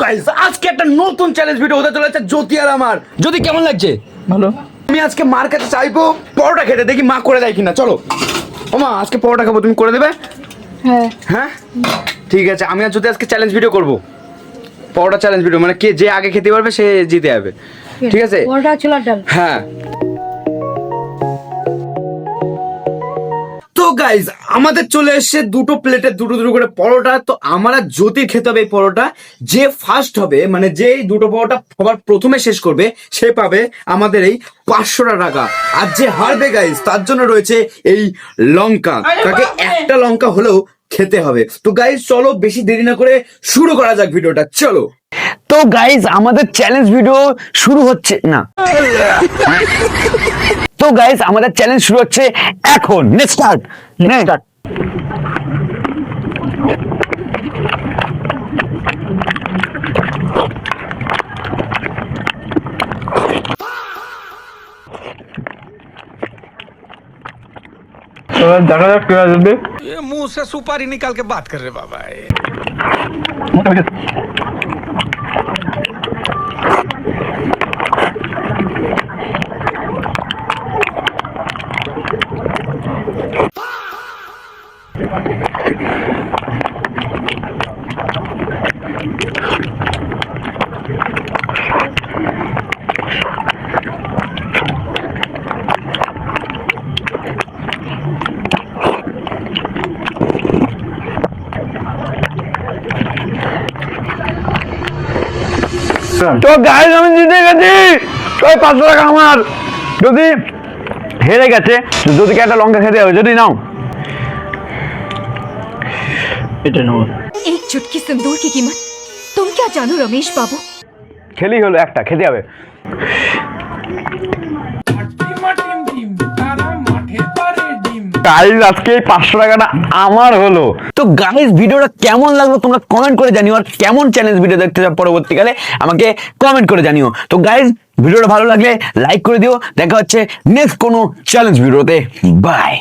Guys আজকে একটা নতুন চ্যালেঞ্জ ভিডিও হতে চলেছে জ্যোতি আর আমার। জ্যোতি কেমন লাগছে? ভালো। আমি আজকে মার কাছে চাইবো পরোটা খেতে, দেখি মা করে দেয় কিনা। চলো ও মা, আজকে পরোটা খাবো, তুমি করে দেবে? হ্যাঁ হ্যাঁ ঠিক আছে। আমি আর জ্যোতি আজকে চ্যালেঞ্জ ভিডিও করবো, পরোটা চ্যালেঞ্জ ভিডিও, মানে কে যে আগে খেতে পারবে সে জিতে যাবে, ঠিক আছে? পরোটা ছোলার ডাল। হ্যাঁ তো গাইজ আমাদের চলে এসেছে দুটো প্লেটে দুটো দুটো করে পরোটা। তো আমরা জ্যোতির খেতে হবে এই পরোটা। যে ফার্স্ট হবে, মানে যে দুটো পরোটা সবার প্রথমে শেষ করবে সে পাবে আমাদের এই 500 টাকা। আর যে হারবে গাইজ তার জন্য রয়েছে এই লঙ্কা, তাকে একটা লঙ্কা হলেও খেতে হবে। তো গাইজ চলো বেশি দেরি না করে শুরু করা যাক ভিডিওটা, চলো। তো গাইজ আমাদের চ্যালেঞ্জ ভিডিও শুরু হচ্ছে না। তো গাইজ আমাদের চ্যালেঞ্জ শুরু হচ্ছে এখন। Next start. দেখা যাক কে আসবে। ये मुंह से सुपारी निकाल के बात कर रहे बाबा ये। তো গাইজ আমি জিতে গেছি, ওই 500 টাকা আমার। যদি হেরে গেছে, যদি একটা লঙ্কা খেতে হবে, যদি নাও এটা নেব। एक चुटकी सिंदूर की कीमत तुम क्या जानो रमेश बाबू। খেলেই হলো, একটা খেতে হবে। গাইজ আজকে এই 500 টাকাটা আমার হলো। তো গাইজ ভিডিওটা কেমন লাগলো তোমরা কমেন্ট করে জানিও, আর কেমন চ্যালেঞ্জ ভিডিও দেখতে চাও পরবর্তীকালে আমাকে কমেন্ট করে জানিও। তো গাইজ ভিডিওটা ভালো লাগলে লাইক করে দিও। দেখা হচ্ছে নেক্সট কোনো চ্যালেঞ্জ ভিডিওতে। বাই।